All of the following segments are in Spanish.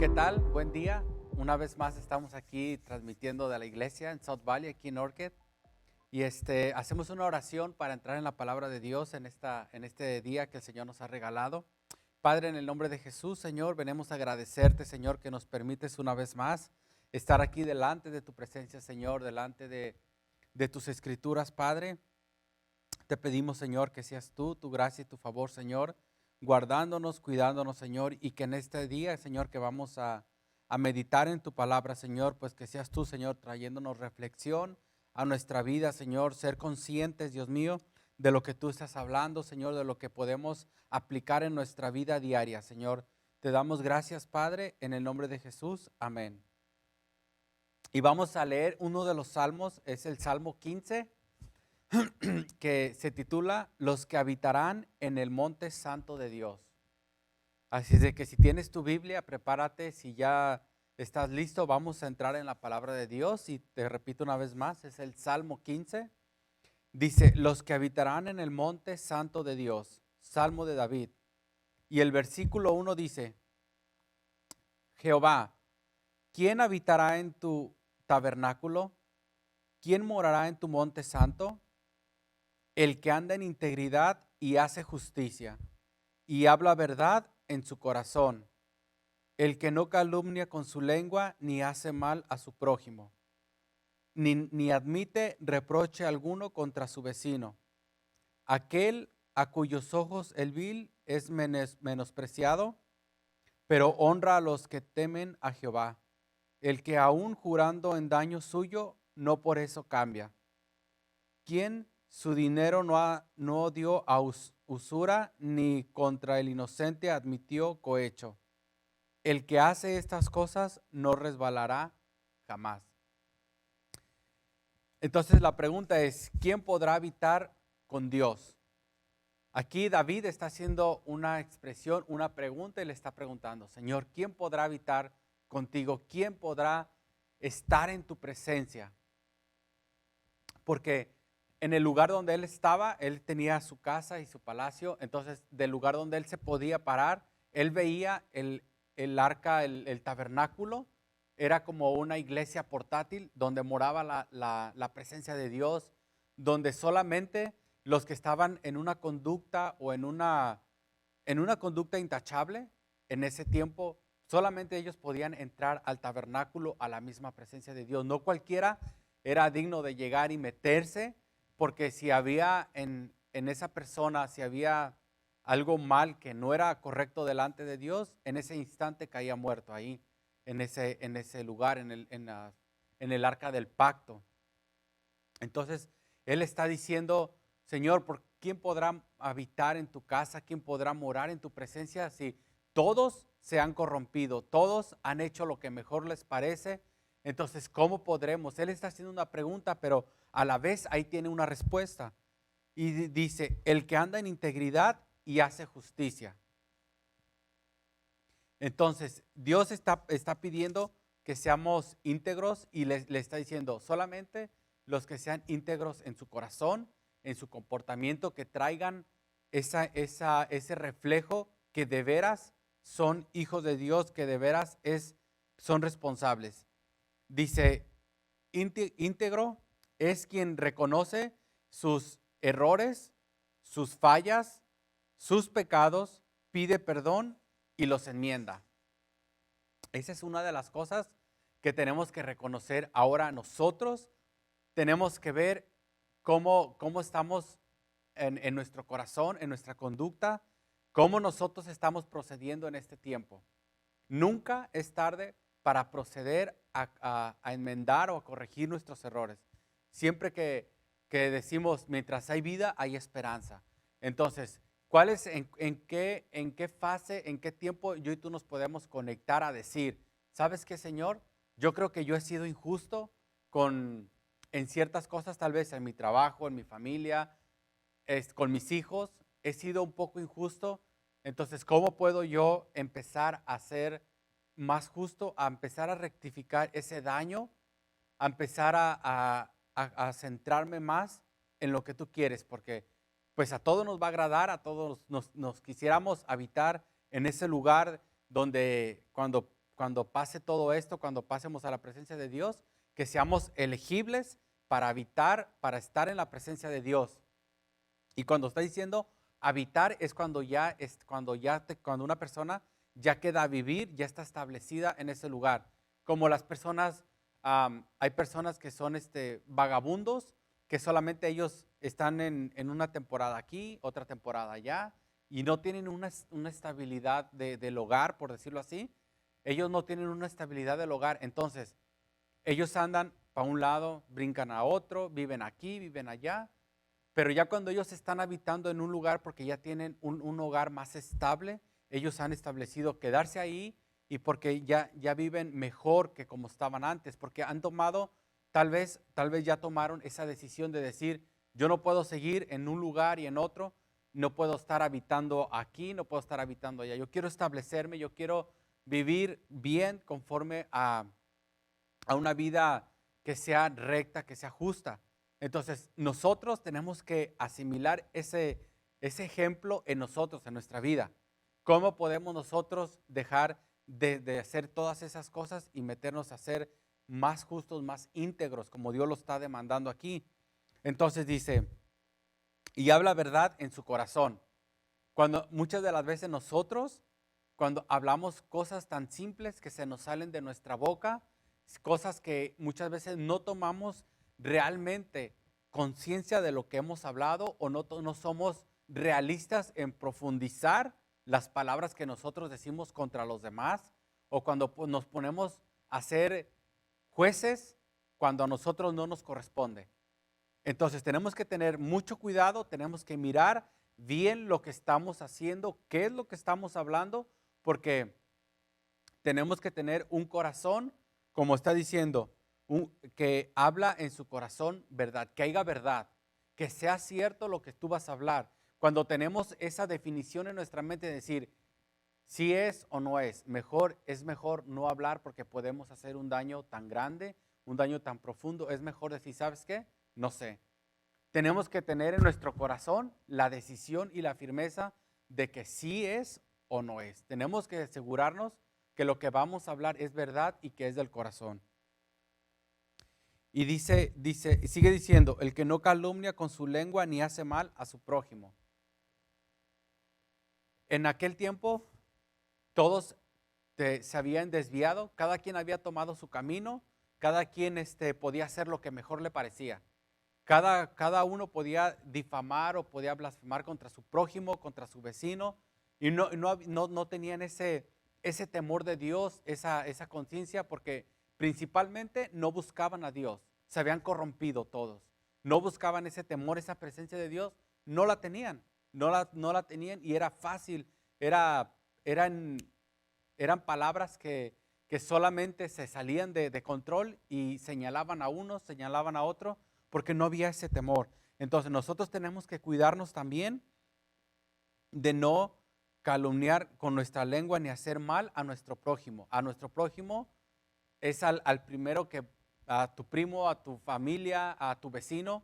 ¿Qué tal? Buen día. Una vez más estamos aquí transmitiendo de la iglesia en South Valley, aquí en Orchid. Y hacemos una oración para entrar en la palabra de Dios en este día que el Señor nos ha regalado. Padre, en el nombre de Jesús, Señor, venimos a agradecerte, Señor, que nos permites una vez más estar aquí delante de tu presencia, Señor, delante de tus escrituras, Padre. Te pedimos, Señor, que seas tú, tu gracia y tu favor, Señor, guardándonos, cuidándonos, Señor, y que en este día, Señor, que vamos a meditar en tu palabra, Señor, pues que seas tú, Señor, trayéndonos reflexión a nuestra vida, Señor, ser conscientes, Dios mío, de lo que tú estás hablando, Señor, de lo que podemos aplicar en nuestra vida diaria, Señor. Te damos gracias, Padre, en el nombre de Jesús. Amén. Y vamos a leer uno de los salmos, es el Salmo 15, que se titula Los que habitarán en el monte santo de Dios. Así es de que si tienes tu Biblia, prepárate, si ya estás listo, vamos a entrar en la palabra de Dios. Y te repito una vez más, es el Salmo 15. Dice, los que habitarán en el monte santo de Dios, Salmo de David. Y el versículo 1 dice, Jehová, ¿quién habitará en tu tabernáculo? ¿Quién morará en tu monte santo? El que anda en integridad y hace justicia, y habla verdad en su corazón, el que no calumnia con su lengua, ni hace mal a su prójimo, ni admite reproche alguno contra su vecino. Aquel a cuyos ojos el vil es menospreciado, pero honra a los que temen a Jehová. El que aún jurando en daño suyo, no por eso cambia. ¿Quién su dinero no dio a usura, ni contra el inocente admitió cohecho? El que hace estas cosas no resbalará jamás. Entonces la pregunta es, ¿quién podrá habitar con Dios? Aquí David está haciendo una expresión, una pregunta y le está preguntando, Señor, ¿quién podrá habitar contigo? ¿Quién podrá estar en tu presencia? Porque en el lugar donde él estaba, él tenía su casa y su palacio, entonces del lugar donde él se podía parar, él veía el arca, el tabernáculo, era como una iglesia portátil donde moraba la presencia de Dios, donde solamente los que estaban en una conducta o en una conducta intachable, en ese tiempo, solamente ellos podían entrar al tabernáculo, a la misma presencia de Dios. No cualquiera era digno de llegar y meterse, porque si había en esa persona, si había algo mal que no era correcto delante de Dios, en ese instante caía muerto ahí, en ese lugar, en el arca del pacto. Entonces, él está diciendo, Señor, ¿por quién podrá habitar en tu casa? ¿Quién podrá morar en tu presencia si todos se han corrompido, todos han hecho lo que mejor les parece? Entonces, ¿cómo podremos? Él está haciendo una pregunta, pero a la vez ahí tiene una respuesta. Y dice, el que anda en integridad y hace justicia. Entonces, Dios está pidiendo que seamos íntegros y le está diciendo, solamente los que sean íntegros en su corazón, en su comportamiento, que traigan ese reflejo que de veras son hijos de Dios, que de veras son responsables. Dice, íntegro es quien reconoce sus errores, sus fallas, sus pecados, pide perdón y los enmienda. Esa es una de las cosas que tenemos que reconocer ahora nosotros. Tenemos que ver cómo estamos en nuestro corazón, en nuestra conducta, cómo nosotros estamos procediendo en este tiempo. Nunca es tarde para proceder a enmendar o a corregir nuestros errores. Siempre que decimos, mientras hay vida, hay esperanza. Entonces, en qué fase, en qué tiempo yo y tú nos podemos conectar a decir, ¿sabes qué, Señor? Yo creo que yo he sido injusto en ciertas cosas, tal vez en mi trabajo, en mi familia, con mis hijos, he sido un poco injusto. Entonces, ¿cómo puedo yo empezar a ser más justo, a empezar a rectificar ese daño, a empezar a centrarme más en lo que tú quieres? Porque pues a todos nos va a agradar, a todos nos quisiéramos habitar en ese lugar donde cuando cuando pase todo esto, cuando pasemos a la presencia de Dios, que seamos elegibles para habitar, para estar en la presencia de Dios. Y cuando está diciendo habitar es cuando cuando una persona ya queda a vivir, ya está establecida en ese lugar. Como las personas, hay personas que son vagabundos, que solamente ellos están en una temporada aquí, otra temporada allá, y no tienen una estabilidad del hogar, por decirlo así. Ellos no tienen una estabilidad del hogar. Entonces, ellos andan para un lado, brincan a otro, viven aquí, viven allá. Pero ya cuando ellos están habitando en un lugar porque ya tienen un hogar más estable, ellos han establecido quedarse ahí y porque ya viven mejor que como estaban antes, porque han tomado, tal vez ya tomaron esa decisión de decir, yo no puedo seguir en un lugar y en otro, no puedo estar habitando aquí, no puedo estar habitando allá. Yo quiero establecerme, yo quiero vivir bien conforme a una vida que sea recta, que sea justa. Entonces, nosotros tenemos que asimilar ese ejemplo en nosotros, en nuestra vida. ¿Cómo podemos nosotros dejar de hacer todas esas cosas y meternos a ser más justos, más íntegros, como Dios lo está demandando aquí? Entonces dice, y habla verdad en su corazón. Cuando muchas de las veces nosotros, cuando hablamos cosas tan simples que se nos salen de nuestra boca, cosas que muchas veces no tomamos realmente conciencia de lo que hemos hablado o no somos realistas en profundizar las palabras que nosotros decimos contra los demás, o cuando nos ponemos a ser jueces cuando a nosotros no nos corresponde. Entonces tenemos que tener mucho cuidado, tenemos que mirar bien lo que estamos haciendo, qué es lo que estamos hablando, porque tenemos que tener un corazón, como está diciendo, que habla en su corazón verdad, que haya verdad, que sea cierto lo que tú vas a hablar. Cuando tenemos esa definición en nuestra mente de decir, si es o no es mejor no hablar porque podemos hacer un daño tan grande, un daño tan profundo. Es mejor decir, ¿sabes qué? No sé. Tenemos que tener en nuestro corazón la decisión y la firmeza de que sí es o no es. Tenemos que asegurarnos que lo que vamos a hablar es verdad y que es del corazón. Y sigue diciendo, el que no calumnia con su lengua ni hace mal a su prójimo. En aquel tiempo todos se habían desviado, cada quien había tomado su camino, cada quien podía hacer lo que mejor le parecía. Cada uno podía difamar o podía blasfemar contra su prójimo, contra su vecino, y no tenían ese temor de Dios, esa conciencia, porque principalmente no buscaban a Dios, se habían corrompido todos, no buscaban ese temor, esa presencia de Dios, no la tenían, no la tenían y era fácil, eran palabras que solamente se salían de control y señalaban a uno, señalaban a otro, porque no había ese temor. Entonces nosotros tenemos que cuidarnos también de no calumniar con nuestra lengua ni hacer mal a nuestro prójimo. A nuestro prójimo es al primero que, a tu primo, a tu familia, a tu vecino,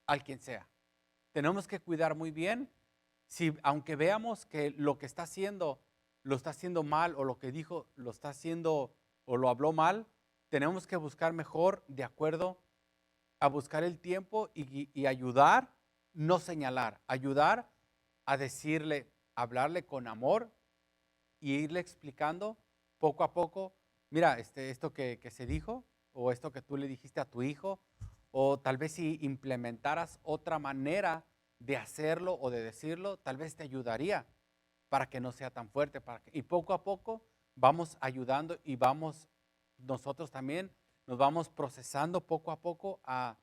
al quien sea. Tenemos que cuidar muy bien, aunque veamos que lo que está haciendo lo está haciendo mal o lo que dijo lo está haciendo o lo habló mal, tenemos que buscar mejor de acuerdo a buscar el tiempo y ayudar, no señalar, ayudar a decirle, hablarle con amor y irle explicando poco a poco, mira, esto que se dijo o esto que tú le dijiste a tu hijo, o tal vez si implementaras otra manera de hacerlo o de decirlo, tal vez te ayudaría para que no sea tan fuerte. Y poco a poco vamos ayudando y nosotros también nos vamos procesando poco a poco a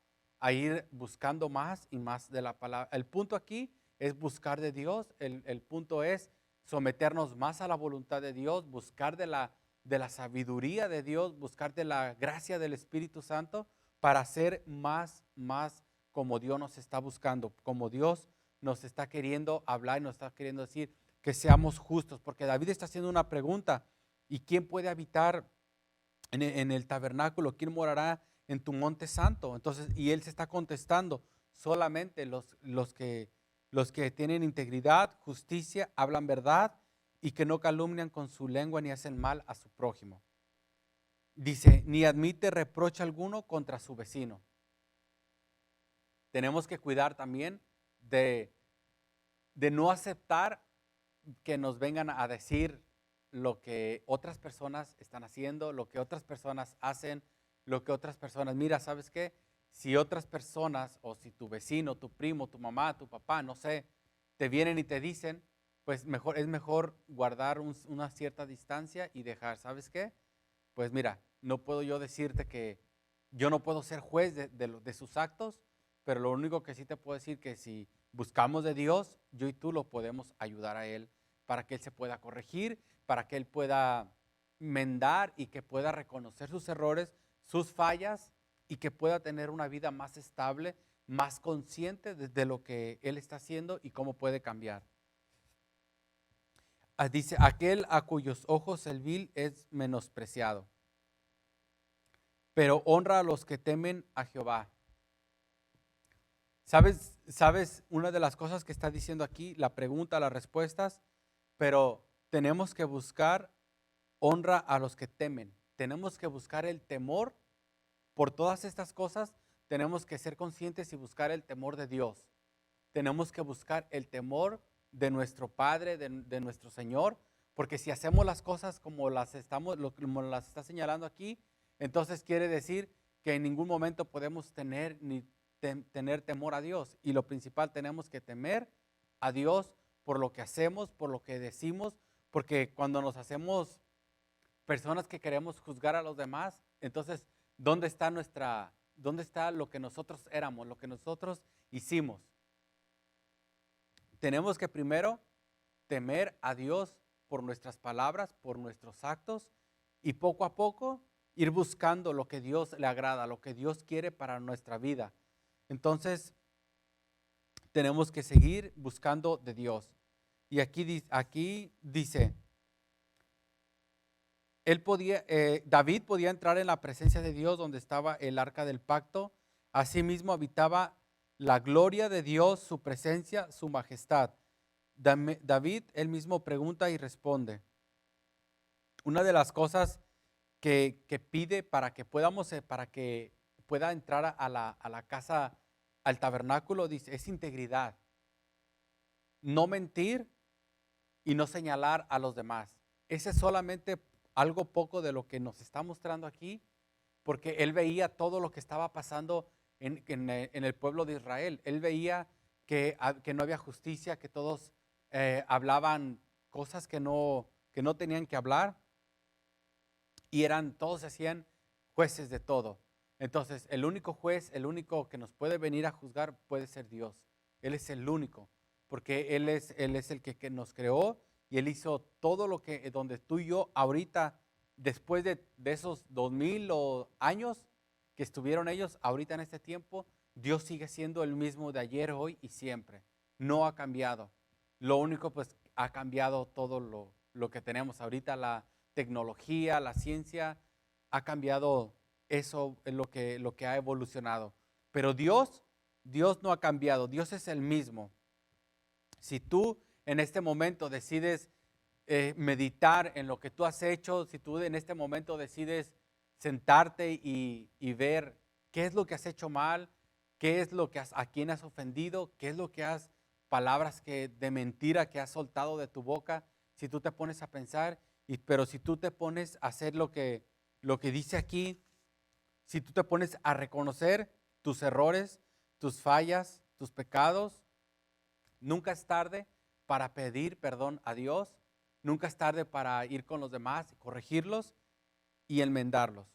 ir buscando más y más de la palabra. El punto aquí es buscar de Dios, el punto es someternos más a la voluntad de Dios, buscar de la sabiduría de Dios, buscar de la gracia del Espíritu Santo para ser más como Dios nos está buscando, como Dios nos está queriendo hablar y nos está queriendo decir que seamos justos, porque David está haciendo una pregunta, ¿y quién puede habitar en el tabernáculo? ¿Quién morará en tu monte santo? Entonces, y él se está contestando, solamente los que tienen integridad, justicia, hablan verdad y que no calumnian con su lengua ni hacen mal a su prójimo. Dice, ni admite reproche alguno contra su vecino. Tenemos que cuidar también de no aceptar que nos vengan a decir lo que otras personas están haciendo, lo que otras personas hacen, lo que otras personas, mira, ¿sabes qué? Si otras personas o si tu vecino, tu primo, tu mamá, tu papá, no sé, te vienen y te dicen, pues mejor, es mejor guardar una cierta distancia y dejar, ¿sabes qué? Pues mira, no puedo yo decirte que yo no puedo ser juez de sus actos, pero lo único que sí te puedo decir que si buscamos de Dios, yo y tú lo podemos ayudar a Él para que Él se pueda corregir, para que Él pueda mendar y que pueda reconocer sus errores, sus fallas y que pueda tener una vida más estable, más consciente de lo que Él está haciendo y cómo puede cambiar. Dice, aquel a cuyos ojos el vil es menospreciado, pero honra a los que temen a Jehová. ¿Sabes una de las cosas que está diciendo aquí? La pregunta, las respuestas, pero tenemos que buscar honra a los que temen. Tenemos que buscar el temor por todas estas cosas. Tenemos que ser conscientes y buscar el temor de Dios. Tenemos que buscar el temor de nuestro Padre, de nuestro Señor, porque si hacemos las cosas como como las está señalando aquí, entonces quiere decir que en ningún momento podemos tener tener temor a Dios. Y lo principal, tenemos que temer a Dios por lo que hacemos, por lo que decimos, porque cuando nos hacemos personas que queremos juzgar a los demás, entonces, dónde está lo que nosotros éramos, lo que nosotros hicimos? Tenemos que primero temer a Dios por nuestras palabras, por nuestros actos, y poco a poco ir buscando lo que Dios le agrada, lo que Dios quiere para nuestra vida. Entonces, tenemos que seguir buscando de Dios. Y aquí dice, David podía entrar en la presencia de Dios donde estaba el arca del pacto. Asimismo habitaba la gloria de Dios, su presencia, su majestad. David él mismo pregunta y responde. Una de las cosas que pide para que para que pueda entrar a la casa, al tabernáculo, dice, es integridad. No mentir y no señalar a los demás. Ese es solamente algo poco de lo que nos está mostrando aquí, porque él veía todo lo que estaba pasando en el pueblo de Israel. Él veía que no había justicia, que todos hablaban cosas que no tenían que hablar y todos se hacían jueces de todo. Entonces, el único juez, el único que nos puede venir a juzgar puede ser Dios. Él es el único, porque Él es el que nos creó y Él hizo todo lo que, donde tú y yo ahorita, después de esos 2000 años que estuvieron ellos, ahorita en este tiempo, Dios sigue siendo el mismo de ayer, hoy y siempre. No ha cambiado. Lo único, pues, ha cambiado todo lo que tenemos ahorita, la tecnología, la ciencia, ha cambiado eso, es lo que ha evolucionado. Pero Dios no ha cambiado, Dios es el mismo. Si tú en este momento decides meditar en lo que tú has hecho, si tú en este momento decides sentarte y ver qué es lo que has hecho mal, qué es lo que a quién has ofendido, qué es lo que palabras de mentira que has soltado de tu boca, si tú te pones a pensar, pero si tú te pones a hacer lo que dice aquí, si tú te pones a reconocer tus errores, tus fallas, tus pecados, nunca es tarde para pedir perdón a Dios, nunca es tarde para ir con los demás, corregirlos y enmendarlos.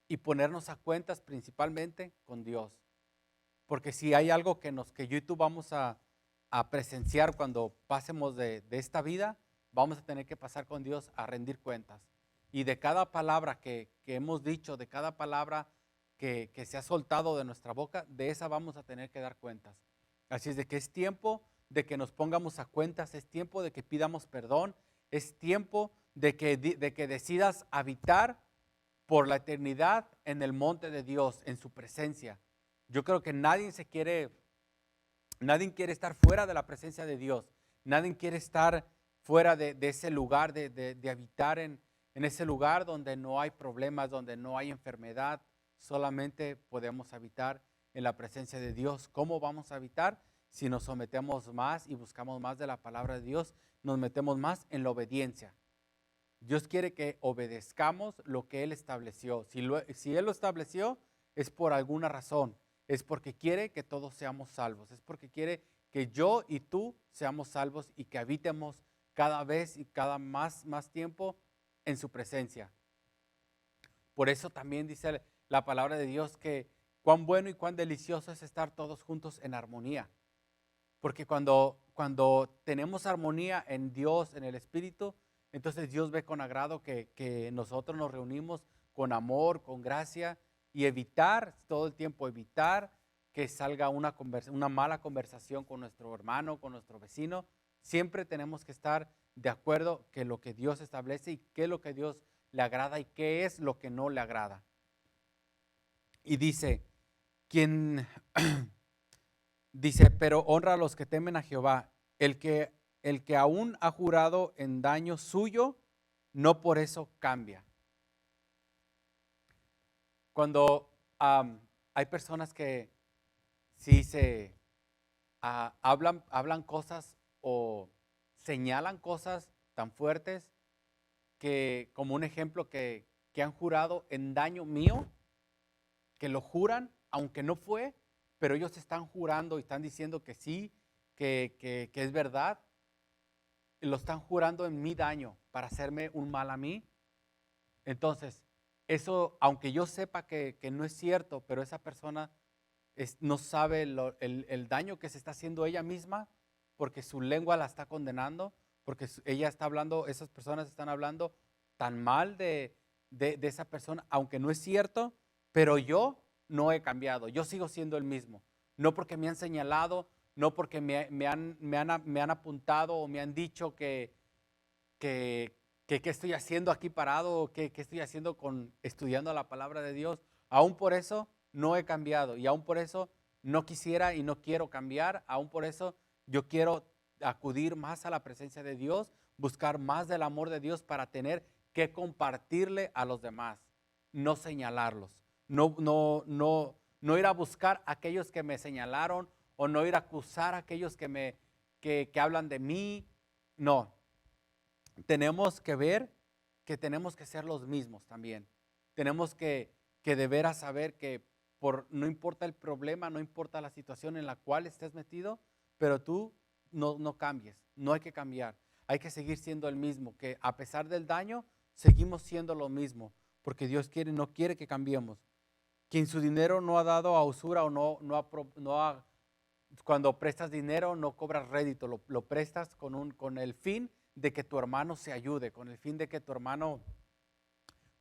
Y ponernos a cuentas principalmente con Dios. Porque si hay algo que yo y tú vamos a presenciar cuando pasemos de esta vida, vamos a tener que pasar con Dios a rendir cuentas. Y de cada palabra que hemos dicho, de cada palabra que se ha soltado de nuestra boca, de esa vamos a tener que dar cuentas. Así es de que es tiempo de que nos pongamos a cuentas, es tiempo de que pidamos perdón, es tiempo de que decidas habitar por la eternidad en el monte de Dios, en su presencia. Yo creo que nadie quiere estar fuera de la presencia de Dios. Nadie quiere estar fuera de ese lugar de habitar en ese lugar donde no hay problemas, donde no hay enfermedad, solamente podemos habitar en la presencia de Dios. ¿Cómo vamos a habitar? Si nos sometemos más y buscamos más de la palabra de Dios, nos metemos más en la obediencia. Dios quiere que obedezcamos lo que Él estableció. Si Él lo estableció, es por alguna razón. Es porque quiere que todos seamos salvos. Es porque quiere que yo y tú seamos salvos y que habitemos cada vez y cada más tiempo en su presencia. Por eso también dice la palabra de Dios que cuán bueno y cuán delicioso es estar todos juntos en armonía. Porque cuando tenemos armonía en Dios, en el Espíritu, entonces Dios ve con agrado que nosotros nos reunimos con amor, con gracia y evitar todo el tiempo, evitar que salga una mala conversación con nuestro hermano, con nuestro vecino. Siempre tenemos que estar de acuerdo que lo que Dios establece y qué es lo que Dios le agrada y qué es lo que no le agrada. Y dice, dice, pero honra a los que temen a Jehová, el que aún ha jurado en daño suyo, no por eso cambia. Cuando hay personas que sí hablan cosas o señalan cosas tan fuertes que, como un ejemplo, que han jurado en daño mío, que lo juran, aunque no fue, pero ellos están jurando y están diciendo que sí, que es verdad, y lo están jurando en mi daño para hacerme un mal a mí. Entonces, eso, aunque yo sepa que no es cierto, pero esa persona no sabe el daño que se está haciendo ella misma, porque su lengua la está condenando, porque ella está hablando, esas personas están hablando tan mal de esa persona, aunque no es cierto, pero yo no he cambiado, yo sigo siendo el mismo. No porque me han señalado, no porque me han apuntado o me han dicho que qué estoy haciendo aquí parado, qué estoy haciendo estudiando la palabra de Dios. Aún por eso no he cambiado y aún por eso no quisiera y no quiero cambiar. Aún por eso yo quiero acudir más a la presencia de Dios, buscar más del amor de Dios para tener que compartirle a los demás, no señalarlos, no ir a buscar a aquellos que me señalaron o no ir a acusar a aquellos que hablan de mí. No, tenemos que ver que tenemos que ser los mismos también. Tenemos que de veras saber que no importa el problema, no importa la situación en la cual estés metido, pero tú no cambies, no hay que cambiar. Hay que seguir siendo el mismo, que a pesar del daño, seguimos siendo lo mismo, porque Dios no quiere que cambiemos. Quien su dinero no ha dado a usura o cuando prestas dinero no cobras rédito, lo prestas con el fin de que tu hermano se ayude, con el fin de que tu hermano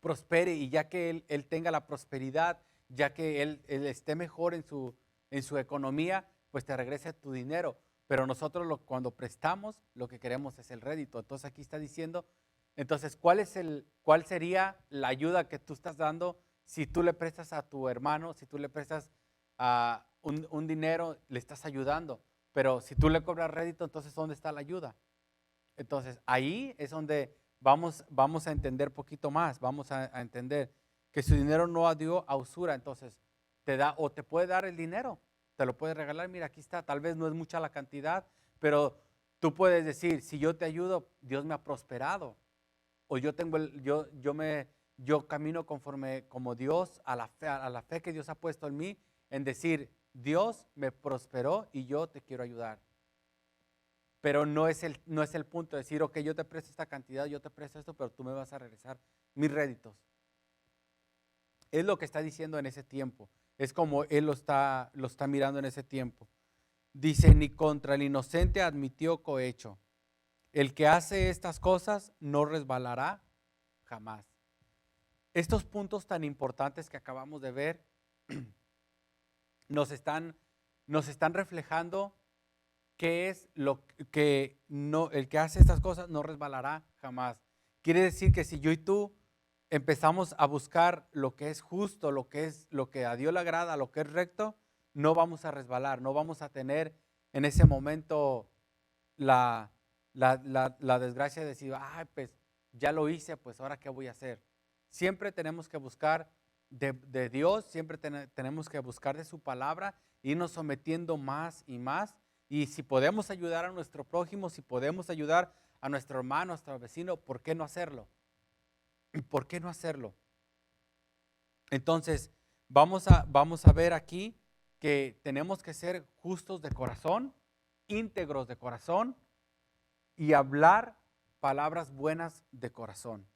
prospere y ya que él tenga la prosperidad, ya que él esté mejor en su economía, pues te regrese tu dinero. Pero nosotros cuando prestamos, lo que queremos es el rédito. Entonces aquí está diciendo, entonces, ¿cuál sería la ayuda que tú estás dando si tú le prestas a tu hermano, si tú le prestas a un dinero, le estás ayudando? Pero si tú le cobras rédito, entonces ¿dónde está la ayuda? Entonces ahí es donde vamos a entender poquito más, vamos a entender que su dinero no dio a usura, entonces te da o te puede dar el dinero, te lo puede regalar, mira, aquí está, tal vez no es mucha la cantidad, pero tú puedes decir, si yo te ayudo, Dios me ha prosperado, o yo camino conforme como Dios, a la fe que Dios ha puesto en mí, en decir, Dios me prosperó y yo te quiero ayudar. Pero no es el punto de decir, ok, yo te presto esta cantidad, yo te presto esto, pero tú me vas a regresar mis réditos. Es lo que está diciendo en ese tiempo. Es como Él lo está mirando en ese tiempo. Dice, ni contra el inocente admitió cohecho. El que hace estas cosas no resbalará jamás. Estos puntos tan importantes que acabamos de ver nos están reflejando qué es lo que el que hace estas cosas no resbalará jamás. Quiere decir que si yo y tú empezamos a buscar lo que es justo, lo que a Dios le agrada, lo que es recto, no vamos a resbalar, no vamos a tener en ese momento la desgracia de decir, ay, pues ya lo hice, pues ahora qué voy a hacer. Siempre tenemos que buscar de Dios, siempre tenemos que buscar de su palabra, irnos sometiendo más y más. Y si podemos ayudar a nuestro prójimo, si podemos ayudar a nuestro hermano, a nuestro vecino, ¿por qué no hacerlo? ¿Por qué no hacerlo? Entonces, vamos a ver aquí que tenemos que ser justos de corazón, íntegros de corazón y hablar palabras buenas de corazón.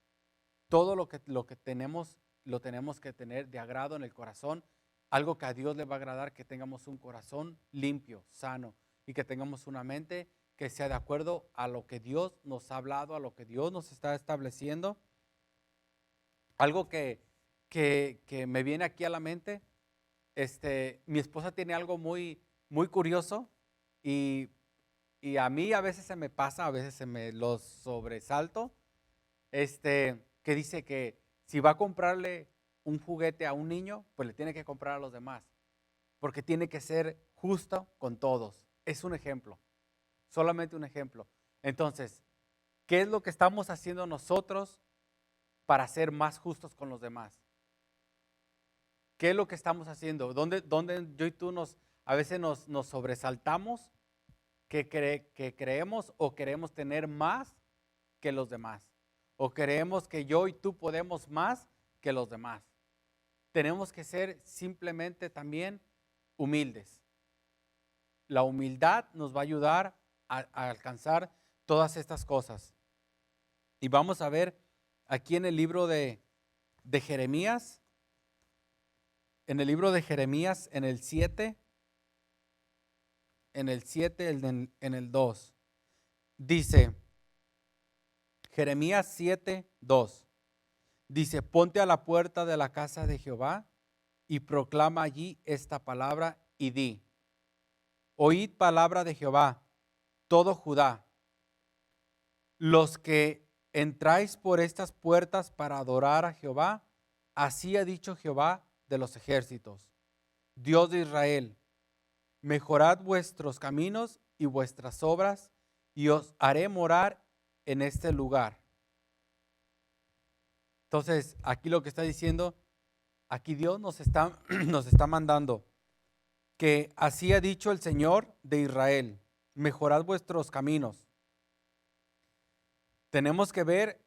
Todo lo que tenemos, lo tenemos que tener de agrado en el corazón, algo que a Dios le va a agradar, que tengamos un corazón limpio, sano, y que tengamos una mente que sea de acuerdo a lo que Dios nos ha hablado, a lo que Dios nos está estableciendo. Algo que me viene aquí a la mente, mi esposa tiene algo muy, muy curioso y, y a mí a veces se me pasa, a veces se me lo sobresalto, que dice que si va a comprarle un juguete a un niño, pues le tiene que comprar a los demás, porque tiene que ser justo con todos. Es un ejemplo, solamente un ejemplo. Entonces, ¿qué es lo que estamos haciendo nosotros para ser más justos con los demás? ¿Qué es lo que estamos haciendo? ¿Dónde yo y tú a veces nos sobresaltamos que creemos o queremos tener más que los demás? ¿O creemos que yo y tú podemos más que los demás? Tenemos que ser simplemente también humildes. La humildad nos va a ayudar a alcanzar todas estas cosas. Y vamos a ver aquí en el libro de Jeremías, en el libro de Jeremías, en el 7, en el 2, dice, Jeremías 7, 2, dice, ponte a la puerta de la casa de Jehová y proclama allí esta palabra y di, oíd palabra de Jehová, todo Judá, los que entráis por estas puertas para adorar a Jehová, así ha dicho Jehová de los ejércitos, Dios de Israel, mejorad vuestros caminos y vuestras obras, y os haré morar en este lugar. Entonces, aquí lo que está diciendo, aquí Dios nos está, nos está mandando que así ha dicho el Señor de Israel, mejorad vuestros caminos. Tenemos que ver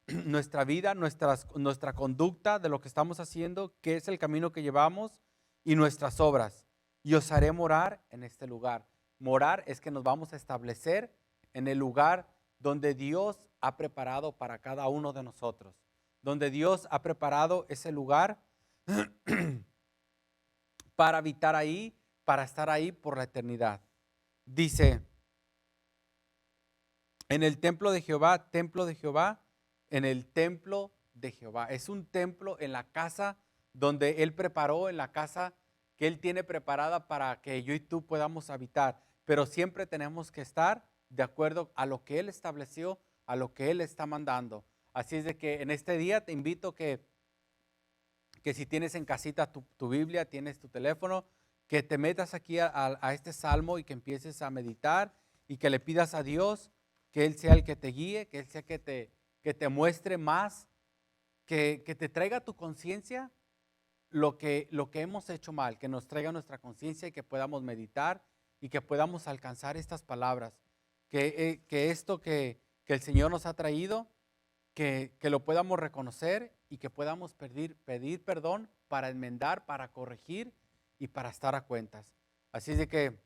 nuestra vida, nuestra conducta de lo que estamos haciendo, qué es el camino que llevamos y nuestras obras. Y os haré morar en este lugar. Morar es que nos vamos a establecer en el lugar donde Dios ha preparado para cada uno de nosotros. Donde Dios ha preparado ese lugar para habitar ahí, para estar ahí por la eternidad. Dice, en el templo de Jehová, en el templo de Jehová. Es un templo en la casa donde Él preparó, en la casa que Él tiene preparada para que yo y tú podamos habitar. Pero siempre tenemos que estar de acuerdo a lo que Él estableció, a lo que Él está mandando. Así es de que en este día te invito que si tienes en casita tu Biblia, tienes tu teléfono, que te metas aquí a este salmo y que empieces a meditar y que le pidas a Dios que Él sea el que te guíe, que Él sea que te muestre más, que te traiga a tu conciencia lo que hemos hecho mal, que nos traiga nuestra conciencia y que podamos meditar y que podamos alcanzar estas palabras, que esto que el Señor nos ha traído, que lo podamos reconocer y que podamos pedir perdón para enmendar, para corregir y para estar a cuentas. Así es de que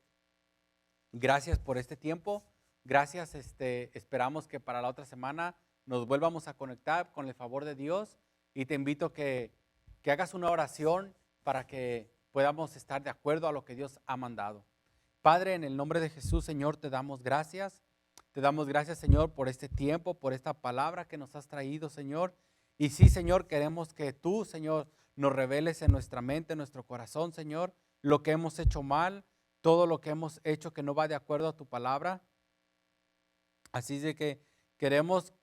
gracias por este tiempo. Gracias, esperamos que para la otra semana nos vuelvamos a conectar con el favor de Dios y te invito que hagas una oración para que podamos estar de acuerdo a lo que Dios ha mandado. Padre, en el nombre de Jesús, Señor, te damos gracias. Te damos gracias, Señor, por este tiempo, por esta palabra que nos has traído, Señor. Y sí, Señor, queremos que tú, Señor, nos reveles en nuestra mente, en nuestro corazón, Señor, lo que hemos hecho mal, todo lo que hemos hecho que no va de acuerdo a tu palabra. Así es de que queremos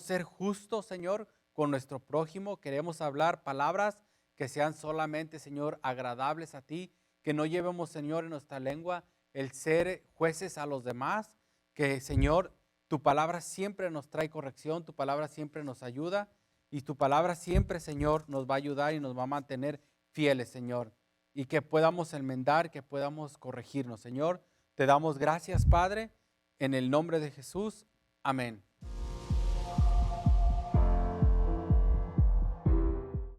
ser justos, Señor, con nuestro prójimo. Queremos hablar palabras que sean solamente, Señor, agradables a ti. Que no llevemos, Señor, en nuestra lengua el ser jueces a los demás. Que, Señor, Tu palabra siempre nos trae corrección, tu palabra siempre nos ayuda y tu palabra siempre, Señor, nos va a ayudar y nos va a mantener fieles, Señor. Y que podamos enmendar, que podamos corregirnos, Señor. Te damos gracias, Padre, en el nombre de Jesús. Amén.